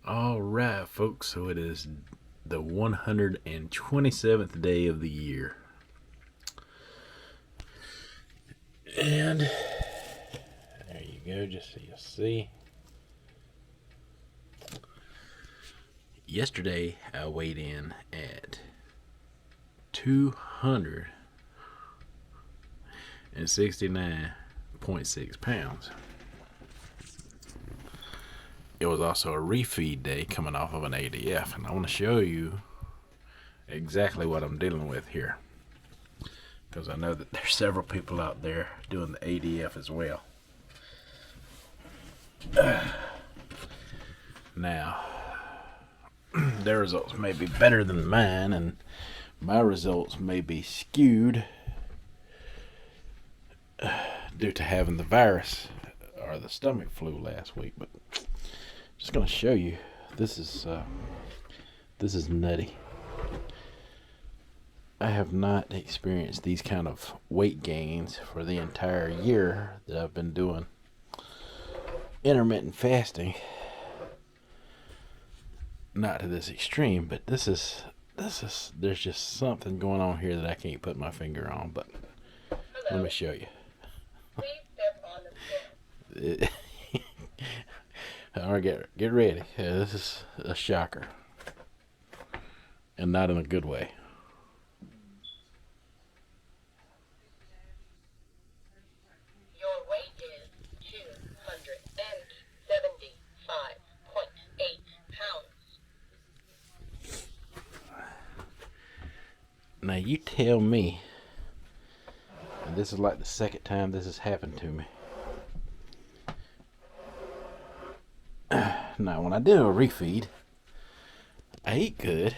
All right, folks. So it is the 127th day of the year. And there you go, just so you see. Yesterday, I weighed in at 269.6 pounds. It was also a refeed day coming off of an ADF, and I want to show you exactly what I'm dealing with here, because I know that there's several people out there doing the ADF as well. Now, their results may be better than mine, and my results may be skewed due to having the virus or the stomach flu last week. But just gonna show you, this is nutty. I have not experienced these kind of weight gains for the entire year that I've been doing intermittent fasting. Not to this extreme, but this is there's just something going on here that I can't put my finger on. But let me show you. All right, get ready. This is a shocker, and not in a good way. Your weight is 275.8 pounds. Now you tell me, and this is like the second time this has happened to me. Now, when I do a refeed, I eat good,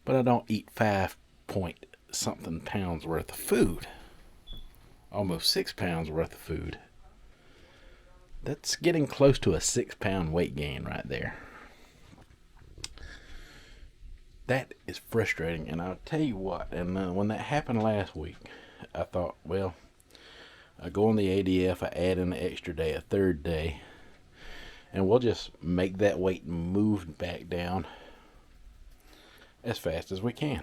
but I don't eat 5 point something pounds worth of food. Almost 6 pounds worth of food. That's getting close to a 6 pound weight gain right there. That is frustrating, and I'll tell you what, and when that happened last week, I thought, well, I go on the ADF, I add in an extra day, a third day, and we'll just make that weight move back down as fast as we can.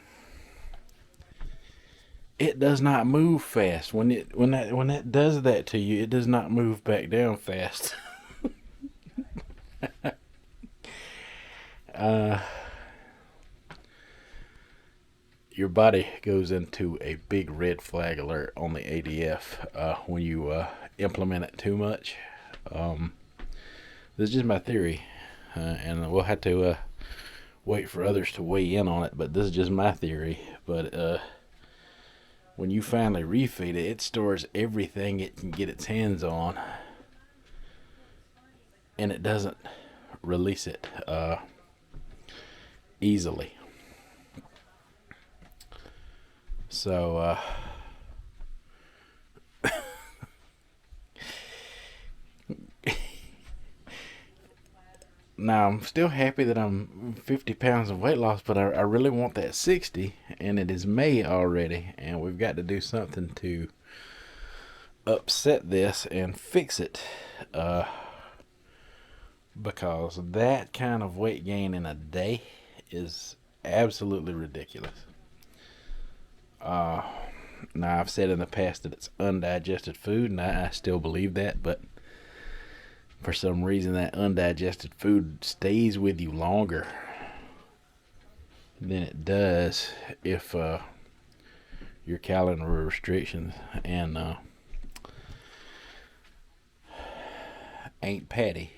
It does not move fast. When that does that to you, it does not move back down fast. uh, your body goes into a big red flag alert on the ADF when you implement it too much. This is just my theory, and we'll have to wait for others to weigh in on it, but this is just my theory. But when you finally refeed it, it stores everything it can get its hands on, and it doesn't release it easily. So now I'm still happy that I'm 50 pounds of weight loss, but I really want that 60, and it is May already, and we've got to do something to upset this and fix it, because that kind of weight gain in a day is absolutely ridiculous. Now, I've said in the past that it's undigested food, and I still believe that, but for some reason that undigested food stays with you longer than it does if your calorie restrictions. And Aunt Patty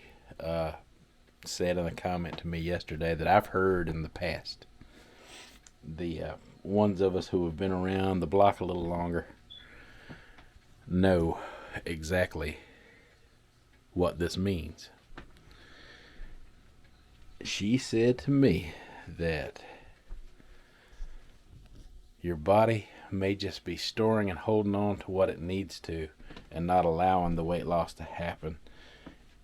said in a comment to me yesterday that I've heard in the past. The ones of us who have been around the block a little longer know exactly what this means. She said to me that your body may just be storing and holding on to what it needs to and not allowing the weight loss to happen.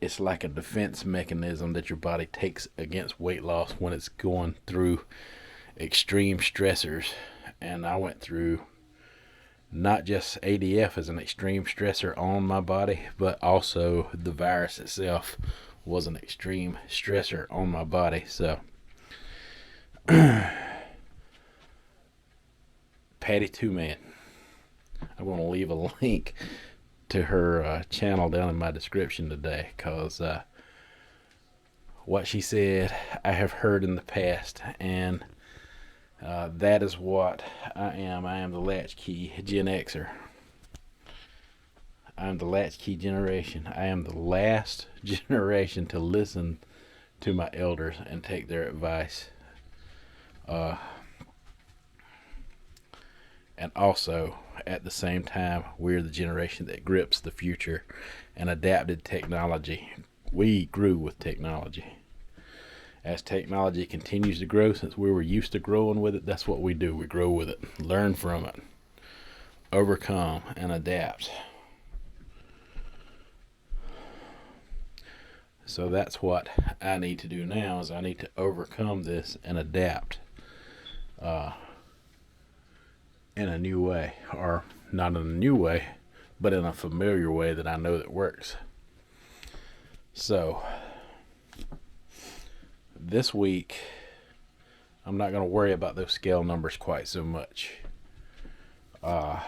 It's like a defense mechanism that your body takes against weight loss when it's going through extreme stressors. And I went through not just ADF as an extreme stressor on my body, but also the virus itself was an extreme stressor on my body. So Patty Two Man, I'm going to leave a link to her channel down in my description today, because what she said I have heard in the past, and that is what I am. I am the latchkey Gen Xer. I'm the latchkey generation. I am the last generation to listen to my elders and take their advice. And also, at the same time, we're the generation that grips the future and adapted technology. We grew with technology. As technology continues to grow, since we were used to growing with it, that's what we do. We grow with it, learn from it, overcome, and adapt. So that's what I need to do now, is I need to overcome this and adapt in a new way, or not in a new way, but in a familiar way that I know that works. So this week, I'm not going to worry about those scale numbers quite so much. I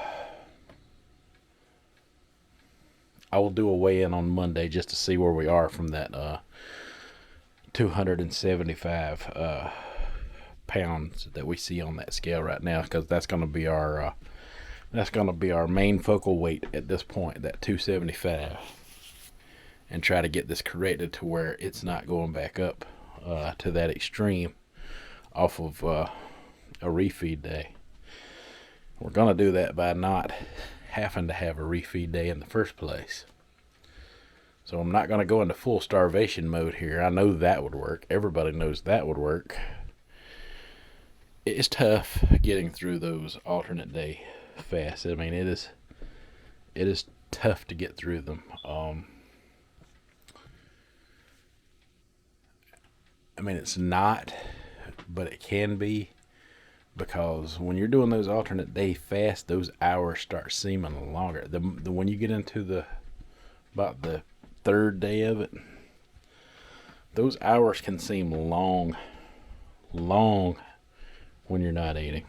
will do a weigh-in on Monday just to see where we are from that 275 pounds that we see on that scale right now, because that's going to be our main focal weight at this point, that 275, and try to get this corrected to where it's not going back up to that extreme off of a refeed day. We're going to do that by not having to have a refeed day in the first place. So I'm not going to go into full starvation mode here. I know that would work. Everybody knows that would work. It's tough getting through those alternate day fasts. I mean, it is tough to get through them. I mean, it's not, but it can be, because when you're doing those alternate day fasts, those hours start seeming longer. The when you get into about the third day of it, those hours can seem long when you're not eating.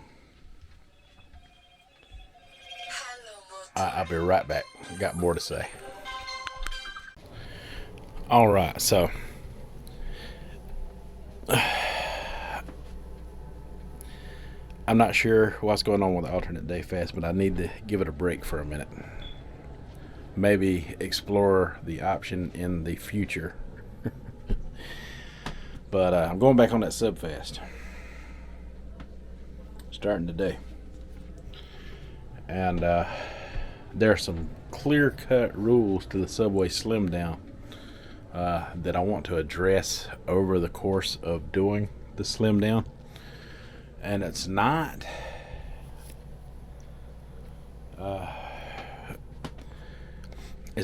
I'll be right back. Got more to say. All right, so I'm not sure what's going on with the alternate day fast, but I need to give it a break for a minute. Maybe explore the option in the future. But I'm going back on that sub fast, starting today. And there are some clear-cut rules to the Subway Slim Down that I want to address over the course of doing the Slim Down. And it's not an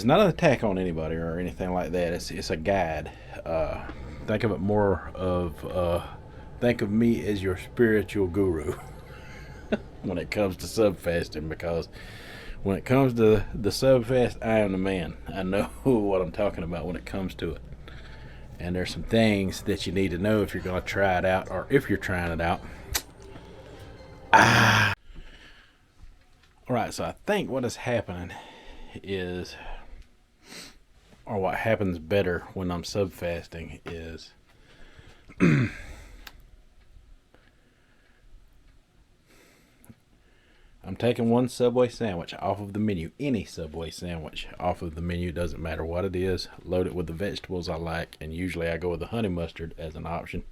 attack on anybody or anything like that. It's a guide. Think of it more of think of me as your spiritual guru when it comes to sub fasting, because when it comes to the sub fast, I am the man. I know what I'm talking about when it comes to it. And there's some things that you need to know if you're going to try it out, or if you're trying it out. Alright, so I think what is happening is, or what happens better when I'm sub fasting is I'm taking one Subway sandwich off of the menu. Any Subway sandwich off of the menu, doesn't matter what it is. Load it with the vegetables I like, and usually I go with the honey mustard as an option,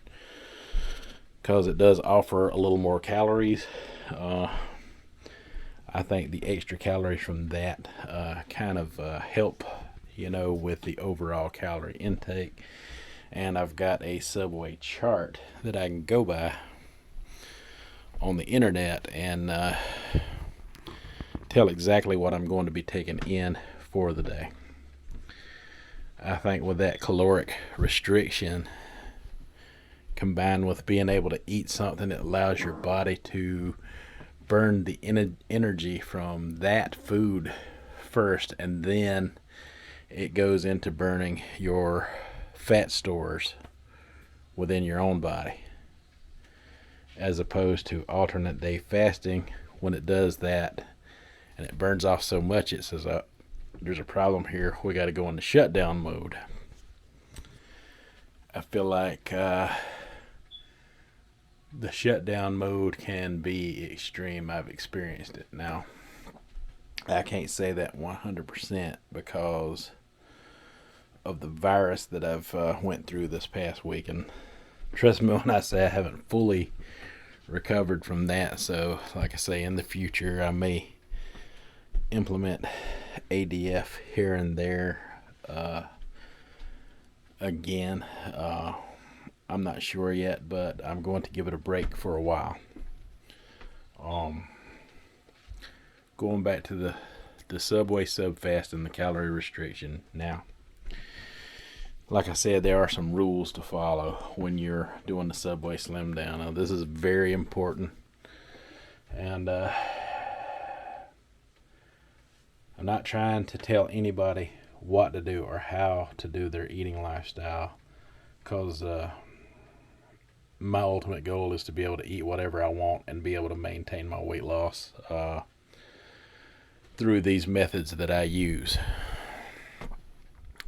because it does offer a little more calories. I think the extra calories from that kind of help, with the overall calorie intake. And I've got a Subway chart that I can go by on the internet and tell exactly what I'm going to be taking in for the day. I think with that caloric restriction, combined with being able to eat something that allows your body to burn the energy from that food first, and then it goes into burning your fat stores within your own body, as opposed to alternate day fasting. When it does that and it burns off so much, it says, there's a problem here. We got to go into shutdown mode. I feel like the shutdown mode can be extreme. I've experienced it. Now, I can't say that 100% because of the virus that I've went through this past week, and trust me when I say I haven't fully recovered from that. So, like I say, in the future, I may implement ADF here and there again. I'm not sure yet, but I'm going to give it a break for a while. Going back to the Subway sub fast and the calorie restriction. Now, like I said, there are some rules to follow when you're doing the Subway slim down. Now, this is very important, and I'm not trying to tell anybody what to do or how to do their eating lifestyle, because my ultimate goal is to be able to eat whatever I want and be able to maintain my weight loss through these methods that I use.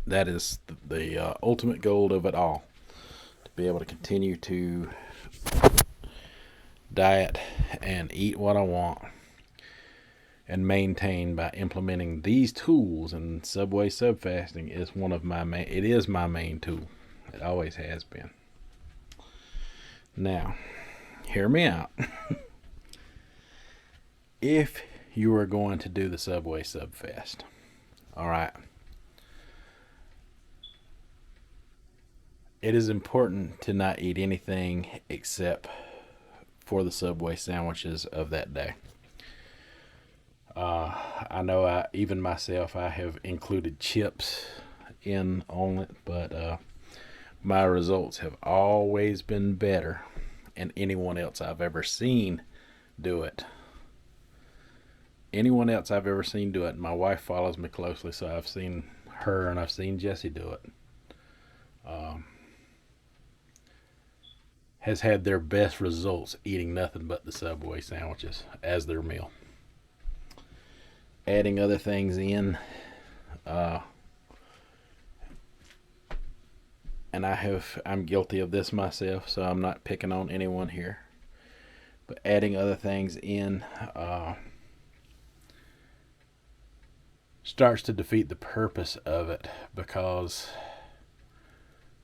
That is the ultimate goal of it all, to be able to continue to diet and eat what I want and maintain by implementing these tools. And Subway sub fasting is one of my main, it is my main tool. It always has been. Now, hear me out. If you are going to do the Subway sub fast, all right, it is important to not eat anything except for the Subway sandwiches of that day. I know even myself, I have included chips in on it, but my results have always been better than anyone else I've ever seen do it. Anyone else I've ever seen do it. My wife follows me closely, so I've seen her and I've seen Jesse do it. Has had their best results eating nothing but the Subway sandwiches as their meal. Adding other things in, and I'm guilty of this myself, so I'm not picking on anyone here, but adding other things in starts to defeat the purpose of it, because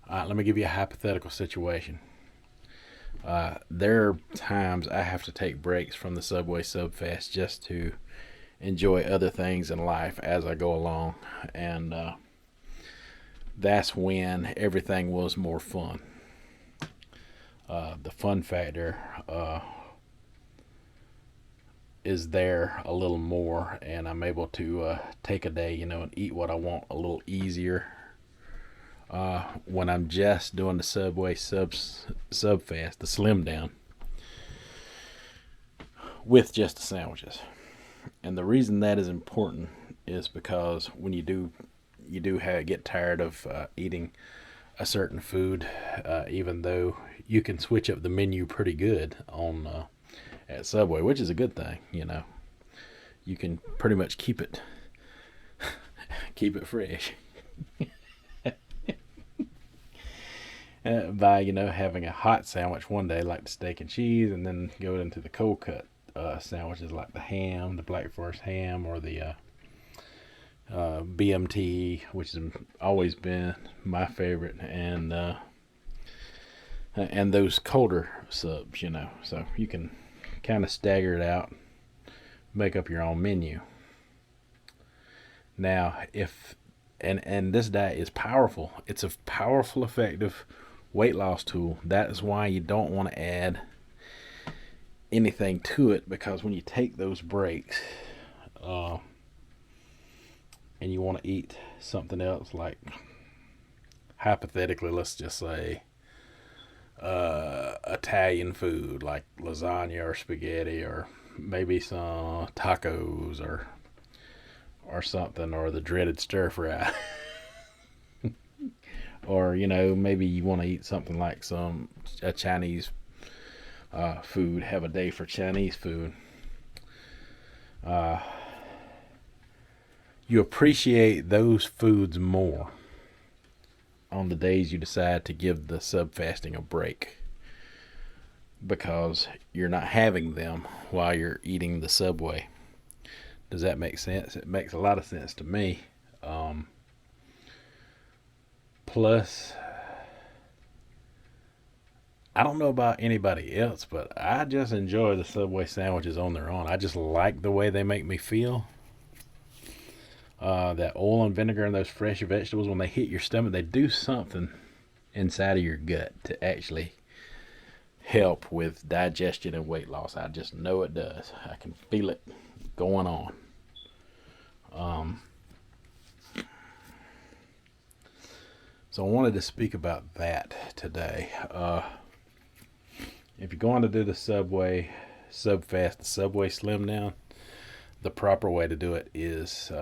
let me give you a hypothetical situation. There are times I have to take breaks from the Subway sub fast just to enjoy other things in life as I go along, and that's when everything was more fun. The fun factor is there a little more, and I'm able to take a day, and eat what I want a little easier. When I'm just doing the Subway sub fast, the slim down, with just the sandwiches. And the reason that is important is because when you do get tired of eating a certain food, even though you can switch up the menu pretty good on at Subway, which is a good thing. You can pretty much keep it fresh by having a hot sandwich one day like the steak and cheese, and then go into the cold cut sandwiches like the ham, the Black Forest ham, or the BMT, which has always been my favorite, and those colder subs, so you can kind of stagger it out, make up your own menu. Now, and this diet is powerful. It's a powerful, effective weight loss tool. That is why you don't want to add anything to it, because when you take those breaks and you want to eat something else, like hypothetically, let's just say Italian food like lasagna or spaghetti, or maybe some tacos or something, or the dreaded stir fry or maybe you want to eat something like a Chinese food. Have a day for Chinese food. Uh, you appreciate those foods more on the days you decide to give the sub fasting a break, because you're not having them while you're eating the Subway. Does that make sense? It makes a lot of sense to me. Um, Plus, I don't know about anybody else, but I just enjoy the Subway sandwiches on their own. I just like the way they make me feel. That oil and vinegar and those fresh vegetables, when they hit your stomach, they do something inside of your gut to actually help with digestion and weight loss. I just know it does. I can feel it going on. Um, so I wanted to speak about that today. If you're going to do the Subway Sub Fast, the Subway Slim Down, the proper way to do it is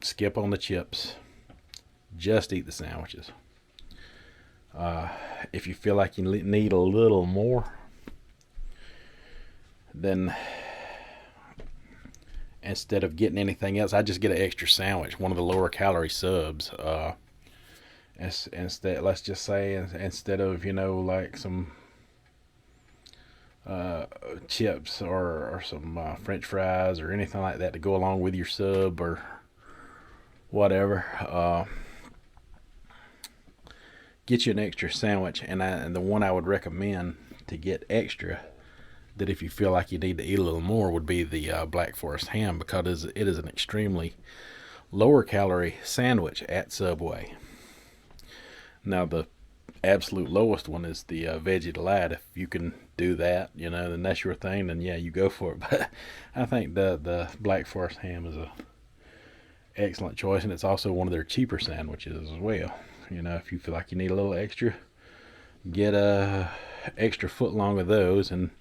skip on the chips, just eat the sandwiches. If you feel like you need a little more, then instead of getting anything else, I just get an extra sandwich, one of the lower calorie subs. Instead, let's just say, instead of like some chips or some French fries or anything like that to go along with your sub or whatever, get you an extra sandwich. And the one I would recommend to get extra, that if you feel like you need to eat a little more, would be the Black Forest ham, because it is an extremely lower calorie sandwich at Subway. Now the absolute lowest one is the Veggie Delight. If you can do that, then that's your thing, then yeah, you go for it. But I think the Black Forest ham is a excellent choice, and it's also one of their cheaper sandwiches as well. If you feel like you need a little extra, get a extra foot long of those, and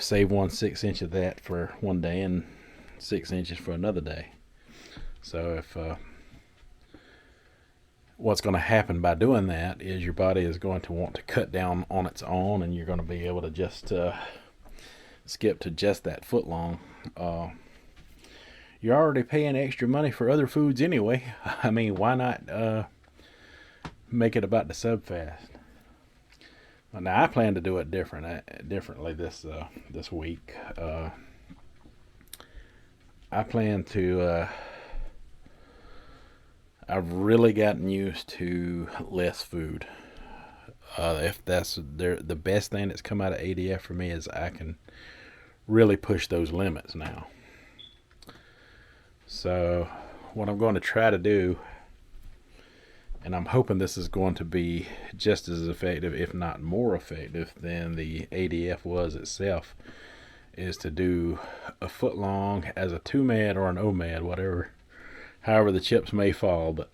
save 1/6 inch of that for one day and 6 inches for another day. So if what's going to happen by doing that is your body is going to want to cut down on its own, and you're going to be able to just skip to just that foot long. You're already paying extra money for other foods anyway. I mean, why not make it about the sub fast? Now I plan to do it differently this week. I plan to. I've really gotten used to less food. If that's the best thing that's come out of ADF for me, is I can really push those limits now. So what I'm going to try to do, and I'm hoping this is going to be just as effective, if not more effective, than the ADF was itself, is to do a foot long as a 2-med or an O-med, however the chips may fall, but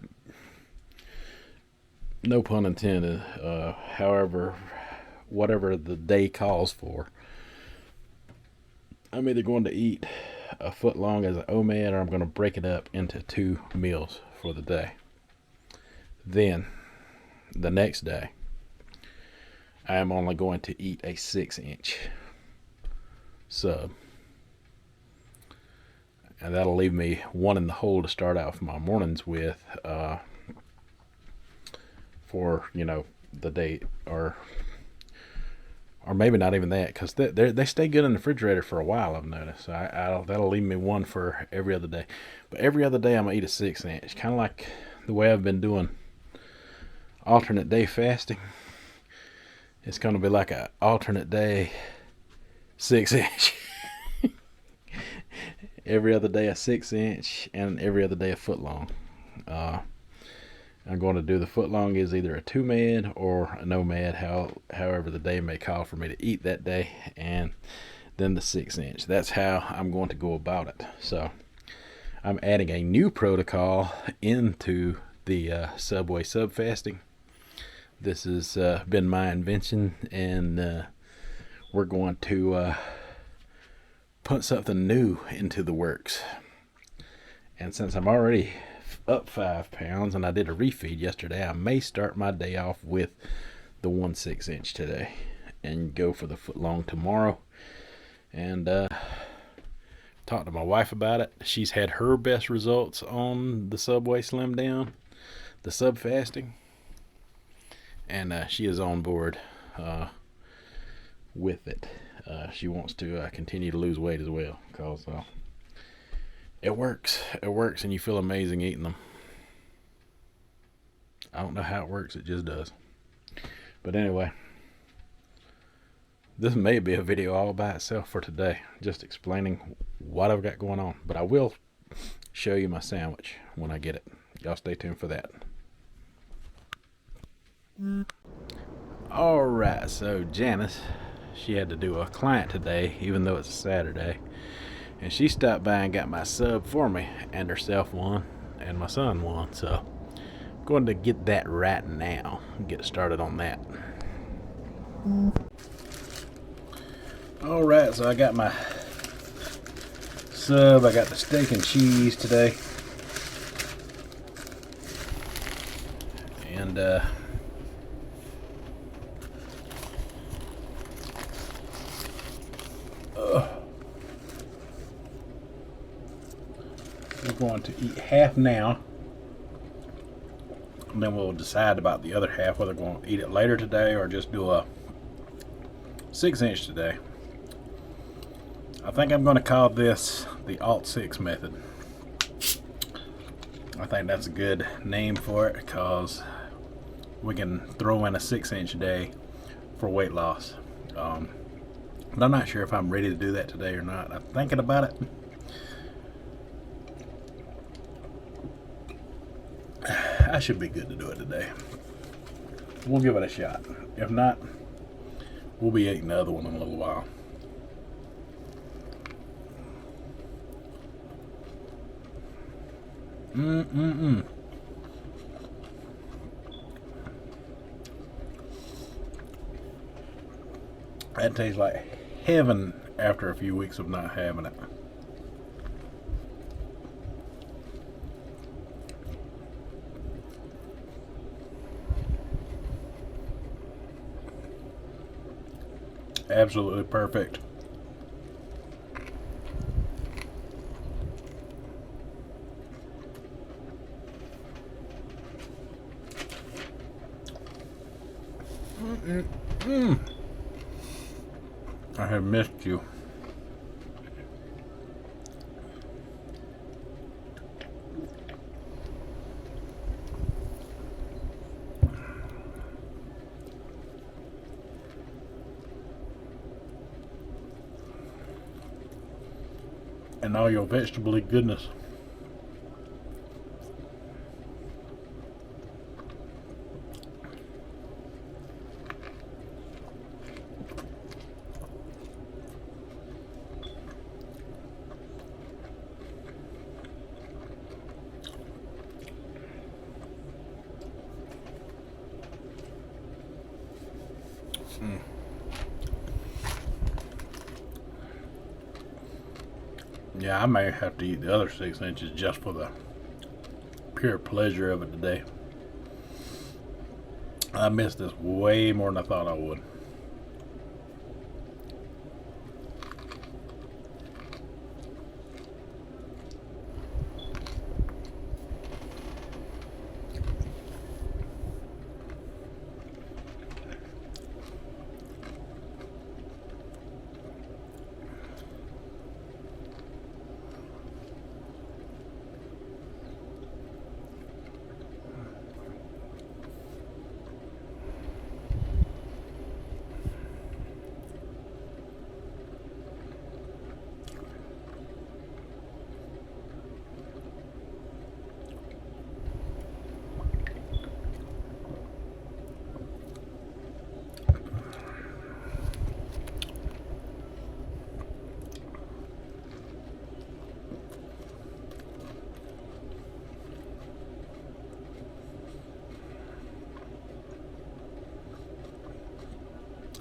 no pun intended. However, whatever the day calls for, I'm either going to eat a foot long as an O-med, or I'm going to break it up into 2 meals for the day. Then, the next day, I am only going to eat a 6-inch sub. And that'll leave me one in the hole to start out my mornings with, for the day, or maybe not even that, because they stay good in the refrigerator for a while, I've noticed. So that'll leave me one for every other day. But every other day I'm gonna eat a 6-inch, kind of like the way I've been doing alternate day fasting. It's gonna be like a alternate day 6-inch. Every other day a 6-inch, and every other day a foot long. I'm going to do the foot long is either a 2-med or a no-med, however the day may call for me to eat that day, and then the 6-inch. That's how I'm going to go about it. So I'm adding a new protocol into the Subway sub fasting. This has been my invention, and we're going to put something new into the works. And since I'm already up 5 pounds, and I did a refeed yesterday. I may start my day off with the 1/6" today and go for the foot long tomorrow. And talked to my wife about it. She's had her best results on the Subway Slim Down, the sub fasting, and she is on board with it. She wants to continue to lose weight as well, because it works. It works, and you feel amazing eating them. I don't know how it works. It just does. But anyway, this may be a video all by itself for today, just explaining what I've got going on. But I will show you my sandwich when I get it. Y'all stay tuned for that. Alright, so Janice, she had to do a client today, even though it's a Saturday. And she stopped by and got my sub for me, and herself one, and my son one. So I'm going to get that right now and get started on that. Alright, so I got my sub. I got the steak and cheese today. And we're going to eat half now, and then we'll decide about the other half, whether we're going to eat it later today or just do a 6" today. I think I'm going to call this the Alt 6 method. I think that's a good name for it, because we can throw in a 6" day for weight loss. But I'm not sure if I'm ready to do that today or not. I'm thinking about it. I should be good to do it today. We'll give it a shot. If not, we'll be eating the other one in a little while. That tastes like heaven after a few weeks of not having it. Absolutely perfect. I have missed you. And all your vegetable goodness. Yeah, I may have to eat the other 6" just for the pure pleasure of it today. I missed this way more than I thought I would.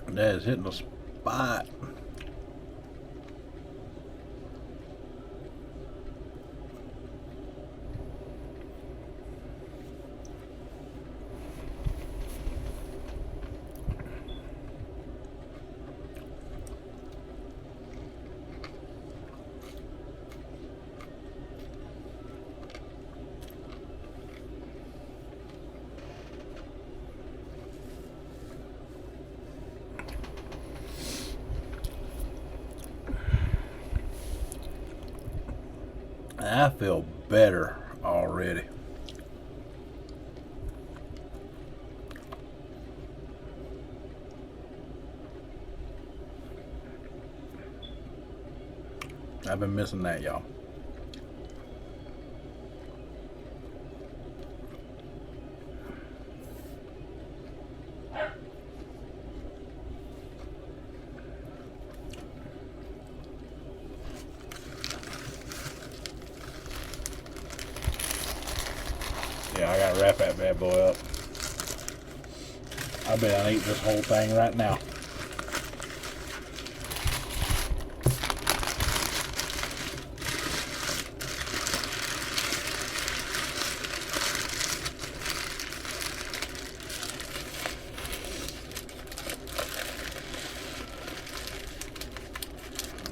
That is hitting the spot. I feel better already. I've been missing that, y'all. Yeah, I gotta wrap that bad boy up. I bet I eat this whole thing right now.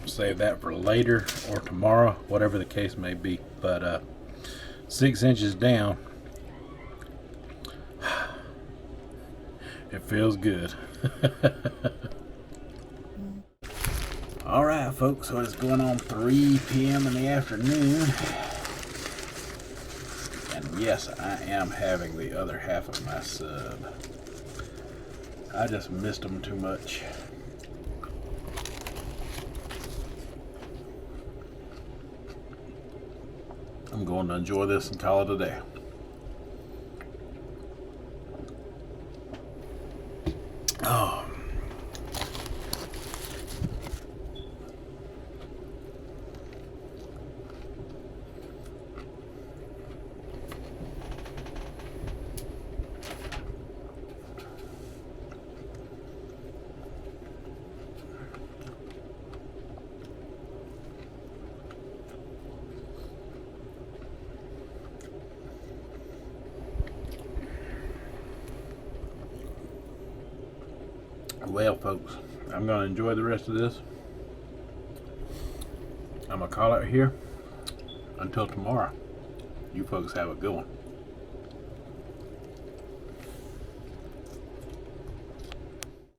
Save that for later or tomorrow, whatever the case may be. But 6 inches down, it feels good. All right, folks, so it's going on 3 p.m. in the afternoon. And yes, I am having the other half of my sub. I just missed them too much. I'm going to enjoy this and call it a day. Oh. Well, folks, I'm going to enjoy the rest of this. I'm going to call it here. Until tomorrow, you folks have a good one.